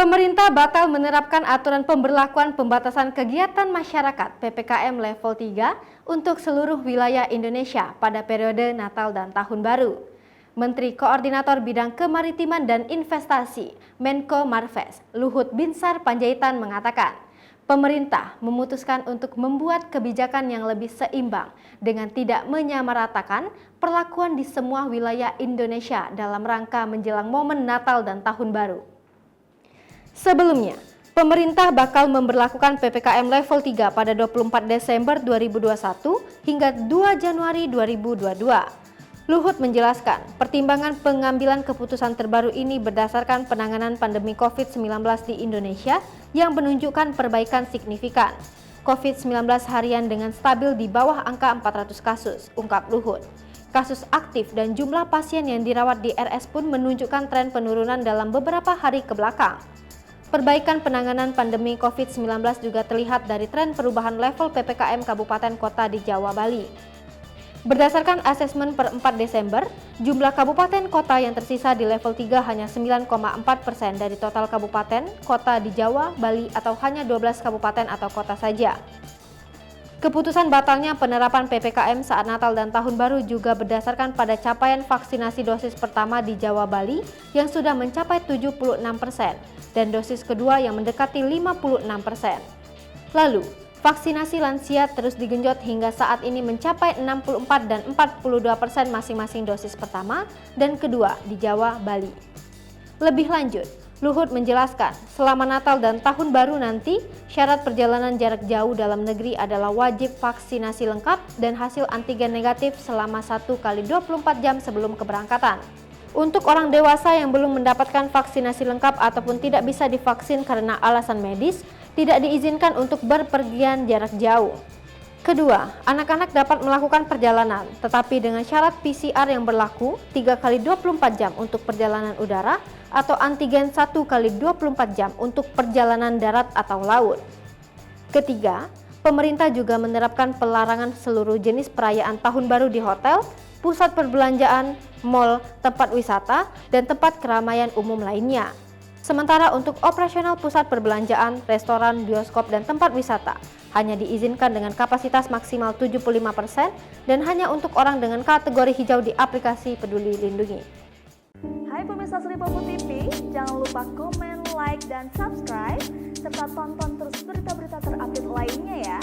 Pemerintah batal menerapkan aturan pemberlakuan pembatasan kegiatan masyarakat (PPKM level 3) untuk seluruh wilayah Indonesia pada periode Natal dan Tahun Baru. Menteri Koordinator Bidang Kemaritiman dan Investasi, Menko Marves, Luhut Binsar Panjaitan mengatakan, pemerintah memutuskan untuk membuat kebijakan yang lebih seimbang dengan tidak menyamaratakan perlakuan di semua wilayah Indonesia dalam rangka menjelang momen Natal dan Tahun Baru. Sebelumnya, pemerintah bakal memberlakukan PPKM level 3 pada 24 Desember 2021 hingga 2 Januari 2022. Luhut menjelaskan, pertimbangan pengambilan keputusan terbaru ini berdasarkan penanganan pandemi COVID-19 di Indonesia yang menunjukkan perbaikan signifikan. COVID-19 harian dengan stabil di bawah angka 400 kasus, ungkap Luhut. Kasus aktif dan jumlah pasien yang dirawat di RS pun menunjukkan tren penurunan dalam beberapa hari ke belakang. Perbaikan penanganan pandemi COVID-19 juga terlihat dari tren perubahan level PPKM kabupaten kota di Jawa Bali. Berdasarkan asesmen per 4 Desember, jumlah kabupaten kota yang tersisa di level 3 hanya 9,4% dari total kabupaten kota di Jawa, Bali atau hanya 12 kabupaten atau kota saja. Keputusan batalnya penerapan PPKM saat Natal dan Tahun Baru juga berdasarkan pada capaian vaksinasi dosis pertama di Jawa Bali yang sudah mencapai 76% dan dosis kedua yang mendekati 56%. Lalu, vaksinasi lansia terus digenjot hingga saat ini mencapai 64 dan 42% masing-masing dosis pertama dan kedua di Jawa Bali. Lebih lanjut, Luhut menjelaskan, selama Natal dan Tahun Baru nanti, syarat perjalanan jarak jauh dalam negeri adalah wajib vaksinasi lengkap dan hasil antigen negatif selama 1 kali 24 jam sebelum keberangkatan. Untuk orang dewasa yang belum mendapatkan vaksinasi lengkap ataupun tidak bisa divaksin karena alasan medis, tidak diizinkan untuk berpergian jarak jauh. Kedua, anak-anak dapat melakukan perjalanan, tetapi dengan syarat PCR yang berlaku 3 kali 24 jam untuk perjalanan udara atau antigen 1 kali 24 jam untuk perjalanan darat atau laut. Ketiga, pemerintah juga menerapkan pelarangan seluruh jenis perayaan Tahun Baru di hotel, pusat perbelanjaan, mal, tempat wisata, dan tempat keramaian umum lainnya. Sementara untuk operasional pusat perbelanjaan, restoran, bioskop, dan tempat wisata hanya diizinkan dengan kapasitas maksimal 75% dan hanya untuk orang dengan kategori hijau di aplikasi Peduli Lindungi. Hai pemirsa Sri Popo TV, jangan lupa komen, like, dan subscribe, serta tonton terus berita-berita terupdate lainnya ya.